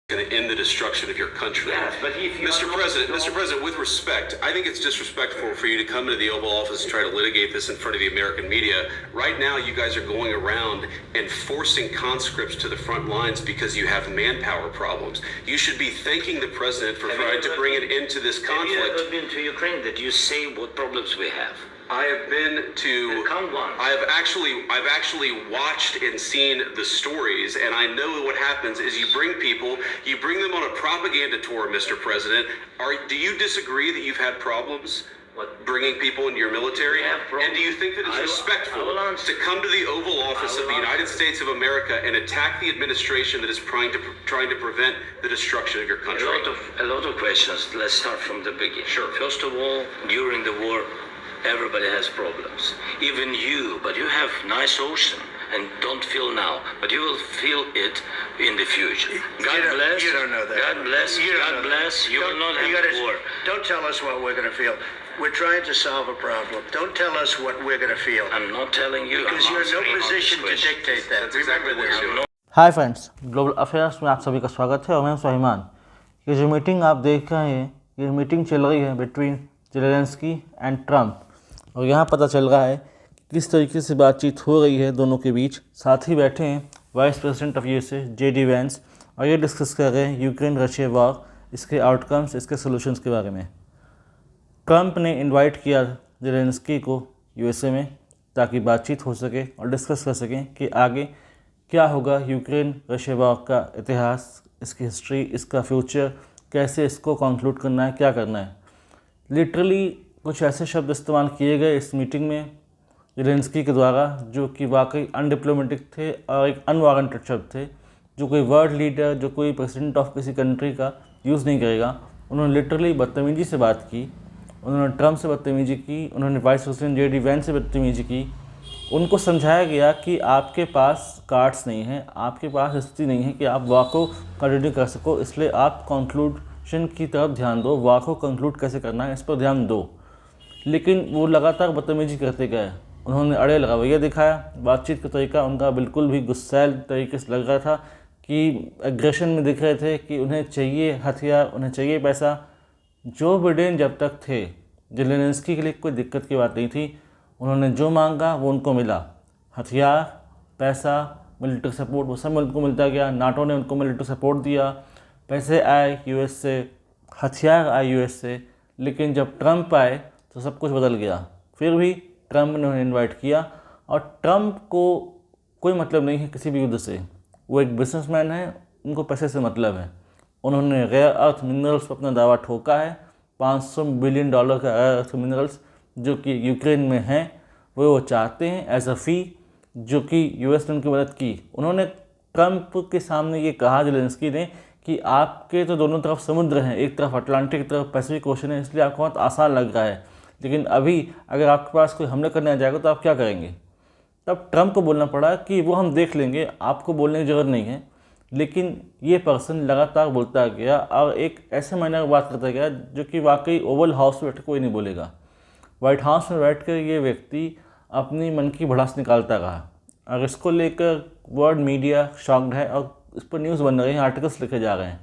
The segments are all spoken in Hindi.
going to end the destruction of your country. Yes, but if you Mr. are President, not Mr. President, with respect, I think it's disrespectful for you to come into the Oval Office and try to litigate this in front of the American media. Right now, you guys are going around and forcing conscripts to the front lines because you have manpower problems. You should be thanking the president for trying to bring an end to this conflict. Have you ever been to Ukraine that you say what problems we have? I have been to. Come once. I've actually watched and seen the stories, and I know what happens is you bring them on a propaganda tour, Mr. President. Do you disagree that you've had problems bringing people into your military? And do you think that it's respectful to come to the Oval Office of the United States of America and attack the administration that is trying to prevent the destruction of your country? A lot of questions. Let's start from the beginning. Sure. First of all, during the war, everybody has problems. Even you, but you have nice ocean and don't feel now, but you will feel it in the future. God bless. You don't know that. God bless. God bless. You will not have war. Don't tell us what we're going to feel. We're trying to solve a problem. Don't tell us what we're going to feel. I'm not telling you. Because you're in no position to dictate that. That's exactly what you're doing. Hi friends, global affairs में आप सभी का स्वागत है और मैं स्वाभिमान। ये जो मीटिंग आप देख रहे हैं, ये मीटिंग चल रही है बिटवीन ज़ेलेंस्की एंड ट्रंप, और यहाँ पता चल रहा है किस तरीके से बातचीत हो रही है दोनों के बीच। साथ ही बैठे हैं vice president of USA JD Vance, और ये डिस्कस कर रहे हैं यूक्रेन रशिया वॉर, इसके आउटकम्स, इसके सोल्यूशंस के बारे में। ट्रंप ने इनवाइट किया ज़ेलेंस्की को यूएसए में ताकि बातचीत हो सके और डिस्कस कर सकें कि आगे क्या होगा यूक्रेन रशिया वॉर का इतिहास, इसकी हिस्ट्री, इसका फ्यूचर, कैसे इसको कंक्लूड करना है, क्या करना है। लिटरली कुछ ऐसे शब्द इस्तेमाल किए गए इस मीटिंग में ज़ेलेंस्की के द्वारा जो कि वाकई अनडिप्लोमेटिक थे और एक अनवारंटेड शब्द थे, जो कोई वर्ल्ड लीडर, जो कोई प्रेसिडेंट ऑफ किसी कंट्री का यूज़ नहीं करेगा। उन्होंने लिटरली बदतमीजी से बात की, उन्होंने ट्रंप से बदतमीजी की, उन्होंने वाइस प्रेसिडेंट JD वैंस से बदतमीजी की। उनको समझाया गया कि आपके पास कार्ड्स नहीं हैं, आपके पास स्थिति नहीं है कि आप वॉर को कंटिन्यू कर सको, इसलिए आप कंक्लूजन की तरफ ध्यान दो, वॉर को कंक्लूड कैसे करना है इस पर ध्यान दो। लेकिन वो लगातार बदतमीजी करते गए, उन्होंने अड़े रवैया दिखाया। बातचीत का तरीका उनका बिल्कुल भी गुस्सैल तरीके से लग रहा था कि एग्रेशन में दिख रहे थे कि उन्हें चाहिए हथियार, उन्हें चाहिए पैसा। जो बिडेन जब तक थे, ज़ेलेंस्की के लिए कोई दिक्कत की बात नहीं थी। उन्होंने जो मांगा वो उनको मिला, हथियार, पैसा, मिलिट्री सपोर्ट, वो सब उनको मिलता गया। नाटो ने उनको मिलिट्री सपोर्ट दिया, पैसे आए यूएस से, हथियार आए यूएस से। लेकिन जब ट्रंप आए तो सब कुछ बदल गया। फिर भी ट्रंप ने उन्हें इन्वाइट किया, और ट्रंप को कोई मतलब नहीं है किसी भी युद्ध से। वो एक बिजनेसमैन है, उनको पैसे से मतलब है। उन्होंने रेयर अर्थ मिनरल्स पर अपना दावा ठोका है। $500 बिलियन का रेयर अर्थ मिनरल्स जो कि यूक्रेन में हैं, वो चाहते हैं एज अ फ़ी, जो कि यूएस ने उनकी मदद की। उन्होंने ट्रंप के सामने ये कहा ज़ेलेंस्की ने कि आपके तो दोनों तरफ समुद्र हैं, एक तरफ अटलांटिक, एक तरफ पैसिफिक ओशन है, इसलिए आपको बहुत आसान लग रहा है। लेकिन अभी अगर आपके पास कोई हमला करने आ जाएगा तो आप क्या करेंगे? तब ट्रंप को बोलना पड़ा कि वो हम देख लेंगे, आपको बोलने की ज़रूरत नहीं है। लेकिन ये पर्सन लगातार बोलता गया और एक ऐसे महीने में बात करता गया जो कि वाकई ओवल हाउस में बैठ कोई नहीं बोलेगा। व्हाइट हाउस में बैठकर ये व्यक्ति अपनी मन की भड़ास निकालता रहा, और इसको लेकर वर्ल्ड मीडिया शॉक्ड है और इस पर न्यूज़ बन रही हैं, आर्टिकल्स लिखे जा रहे हैं।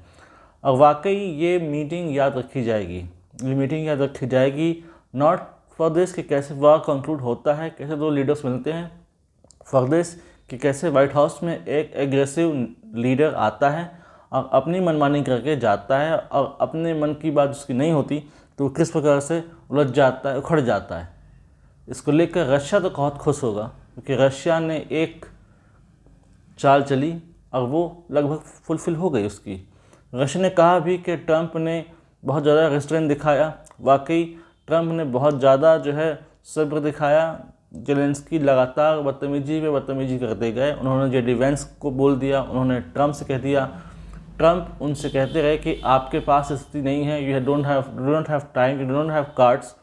और वाकई ये मीटिंग याद रखी जाएगी, ये मीटिंग याद रखी जाएगी नॉट फॉर दिस कि कैसे वॉर कंक्लूड होता है, कैसे दो लीडर्स मिलते हैं, फॉर दिस कि कैसे वाइट हाउस में एक एग्रेसिव लीडर आता है और अपनी मनमानी करके जाता है, और अपने मन की बात उसकी नहीं होती तो किस प्रकार से उलझ जाता है, उखड़ जाता है। इसको लेकर रशिया तो बहुत खुश होगा, क्योंकि रशिया ने एक चाल चली और वो लगभग फुलफिल हो गई उसकी। रशिया ने कहा भी कि ट्रंप ने बहुत ज़्यादा रेस्ट्रेंट दिखाया। वाकई ट्रंप ने बहुत ज़्यादा जो है सब्र दिखाया। ज़ेलेंस्की लगातार बदतमीजी पे बदतमीजी करते गए। उन्होंने JD वैंस को बोल दिया, उन्होंने ट्रंप से कह दिया। ट्रंप उनसे कहते रहे कि आपके पास स्थिति नहीं है, you don't have time, you don't have cards,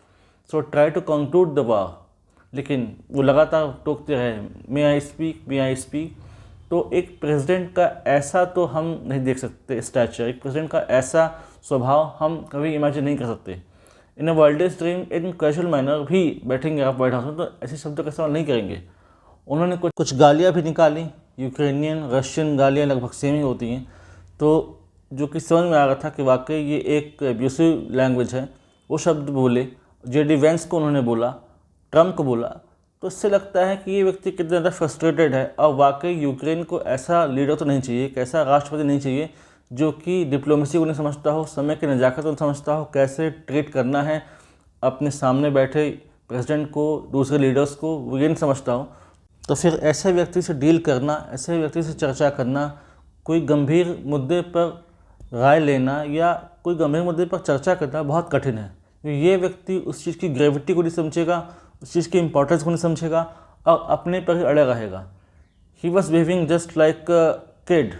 so try to conclude the war. लेकिन वो लगातार टोकते रहे, मे आई स्पीक। तो एक प्रेसिडेंट का ऐसा तो हम नहीं देख सकते स्टैचर, एक प्रेसिडेंट का ऐसा स्वभाव हम कभी इमेजिन नहीं कर सकते। In a wildest dream in casual manner भी बैठेंगे आप वाइट हाउस में तो ऐसे शब्दों का इस्तेमाल नहीं करेंगे। उन्होंने कुछ गालियाँ भी निकाली, यूक्रेनियन रशियन गालियाँ लगभग सेम ही होती हैं। तो जो कि समझ में आ रहा था कि वाकई ये एक एब्यूसिव लैंग्वेज है, वो शब्द बोले, जेडी वेंस को उन्होंने बोला, ट्रम्प को बोला, तो इससे लगता है कि ये व्यक्ति कितना ज़्यादा फ्रस्ट्रेटेड है और वाकई यूक्रेन को ऐसा लीडर तो नहीं चाहिए, एक ऐसा राष्ट्रपति नहीं चाहिए जो कि डिप्लोमेसी को नहीं समझता हो, समय की नज़ाकत को नहीं समझता हो, कैसे ट्रीट करना है अपने सामने बैठे प्रेसिडेंट को, दूसरे लीडर्स को, वो ये नहीं समझता हो। तो फिर ऐसे व्यक्ति से डील करना, ऐसे व्यक्ति से चर्चा करना, कोई गंभीर मुद्दे पर राय लेना या कोई गंभीर मुद्दे पर चर्चा करना बहुत कठिन है। ये व्यक्ति उस चीज़ की ग्रेविटी को नहीं समझेगा, उस चीज़ की इम्पोर्टेंस को नहीं समझेगा और अपने पर ही अड़ा रहेगा। He was behaving just like a kid,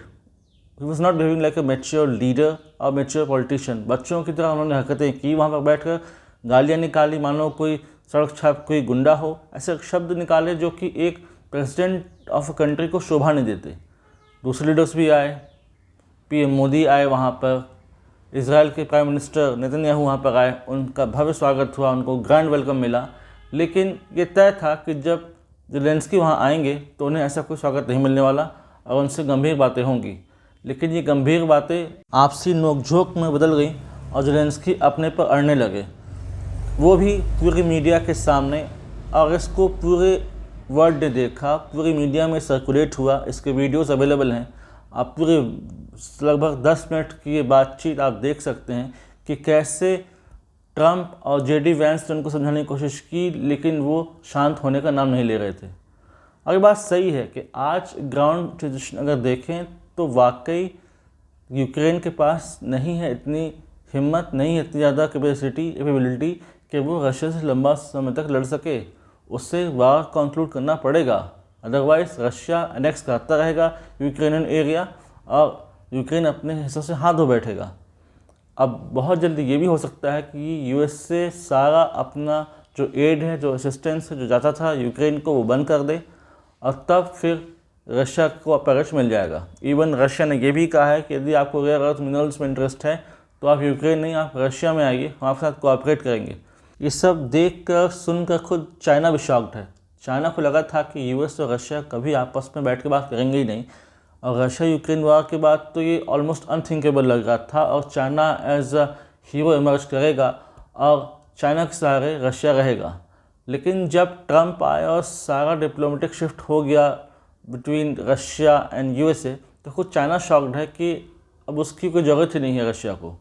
he was not behaving like a mature leader और मैच्योर पॉलिटिशियन। बच्चों की तरह उन्होंने हरकतें की, वहाँ पर बैठकर गालियाँ निकाली, मानो कोई सड़क छाप कोई गुंडा हो, ऐसे शब्द निकाले जो कि एक प्रेसिडेंट ऑफ अ कंट्री को शोभा नहीं देते। दूसरे लीडर्स भी आए, पीएम मोदी आए वहाँ पर, इजराइल के प्राइम मिनिस्टर नेतन्याहू वहाँ पर आए, उनका भव्य स्वागत हुआ, उनको ग्रैंड वेलकम मिला। लेकिन ये तय था कि जब ज़ेलेंस्की वहाँ आएंगे तो उन्हें ऐसा कोई स्वागत नहीं मिलने वाला और उनसे गंभीर बातें होंगी। लेकिन ये गंभीर बातें आपसी नोकझोंक में बदल गई और ज़ेलेंस्की अपने पर अड़ने लगे, वो भी पूरी मीडिया के सामने। और इसको पूरे वर्ल्ड ने देखा, पूरी मीडिया में सर्कुलेट हुआ, इसके वीडियोस अवेलेबल हैं। आप पूरे लगभग 10 मिनट की ये बातचीत आप देख सकते हैं कि कैसे ट्रम्प और जेडी वेंस ने उनको समझाने की कोशिश की, लेकिन वो शांत होने का नाम नहीं ले रहे थे। और ये बात सही है कि आज ग्राउंड सिचुएशन अगर देखें तो वाकई यूक्रेन के पास नहीं है इतनी हिम्मत, नहीं है इतनी ज़्यादा कैपेबिलिटी कि वो रशिया से लंबा समय तक लड़ सके। उससे वार कंक्लूड करना पड़ेगा, अदरवाइज रशिया एनेक्स करता रहेगा यूक्रेनियन एरिया और यूक्रेन अपने हिस्सों से हाथ धो बैठेगा। अब बहुत जल्दी ये भी हो सकता है कि यूएस से सारा अपना जो एड है, जो असिस्टेंस है, जो जाता था यूक्रेन को, वो बंद कर दे और तब फिर रशिया को अपरेट मिल जाएगा। इवन रशिया ने ये भी कहा है कि यदि आपको रेयर अर्थ मिनरल्स में इंटरेस्ट है तो आप यूक्रेन नहीं, आप रशिया में आइए, हम आपके साथ कोऑपरेट करेंगे। ये सब देखकर सुनकर खुद चाइना भी शॉक्ड है। चाइना को लगा था कि यूएस और रशिया कभी आपस में बैठ के बात करेंगे ही नहीं, और रशिया यूक्रेन वार के बाद तो ये ऑलमोस्ट अनथिंकेबल लग रहा था और China as a hero emerge करेगा और चाइना के सहारे रशिया रहेगा। लेकिन जब ट्रम्प आए और सारा डिप्लोमेटिक शिफ्ट हो गया बिटवीन रशिया एंड यूएसए, तो खुद चाइना शॉक्ड है कि अब उसकी कोई ज़रूरत ही नहीं है रशिया को,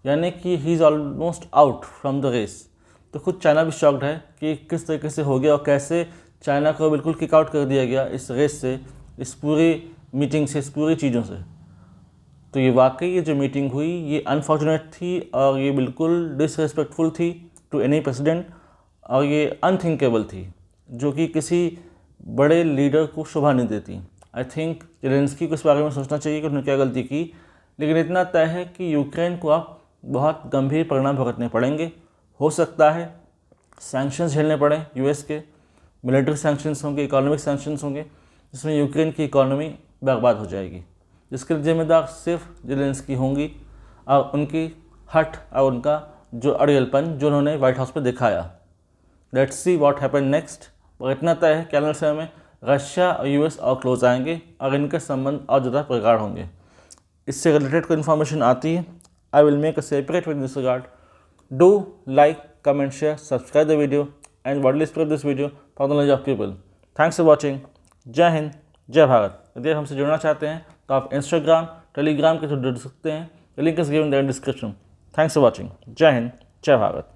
यानी कि he is almost out from the race. तो खुद चाइना भी शॉक्ड है कि किस तरीके से हो गया और कैसे चाइना को बिल्कुल किक आउट कर दिया गया इस रेस से, इस पूरी मीटिंग से, इस पूरी चीज़ों से। तो ये वाकई ये जो मीटिंग हुई ये अनफॉर्चुनेट थी और ये बिल्कुल डिसरिस्पेक्टफुल थी टू एनी प्रेसिडेंट और ये अनथिंकेबल थी, जो कि किसी बड़े लीडर को शोभा नहीं देती। आई थिंक ज़ेलेंस्की को इस बारे में सोचना चाहिए कि उन्होंने क्या गलती की, लेकिन इतना तय है कि यूक्रेन को अब बहुत गंभीर परिणाम भुगतने पड़ेंगे। हो सकता है सैंक्शंस झेलने पड़े यूएस के, मिलिट्री सैंक्शंस होंगे, इकोनॉमिक सैंक्शंस होंगे, जिसमें यूक्रेन की इकोनॉमी बर्बाद हो जाएगी, जिसके जिम्मेदार सिर्फ ज़ेलेंस्की होंगी और उनकी हट और उनका जो अड़ियलपन जो उन्होंने व्हाइट हाउस पर दिखाया। Let's see what happen next. और इतना तय है कि आने वाले समय में रशिया और यूएस और क्लोज आएंगे और इनके संबंध और ज़्यादा प्रगाढ़ होंगे। इससे रिलेटेड कोई इन्फॉर्मेशन आती है, I will make a separate with this regard. Do like, comment, share, subscribe the video and widely spread this video for the knowledge of people. Thanks for watching. जय हिंद, जय भारत। यदि आप हमसे जुड़ना चाहते हैं तो आप इंस्टाग्राम, टेलीग्राम के थ्रू जुड़ सकते हैं। Link is given in the description. Thanks for watching. जय हिंद, जय भारत।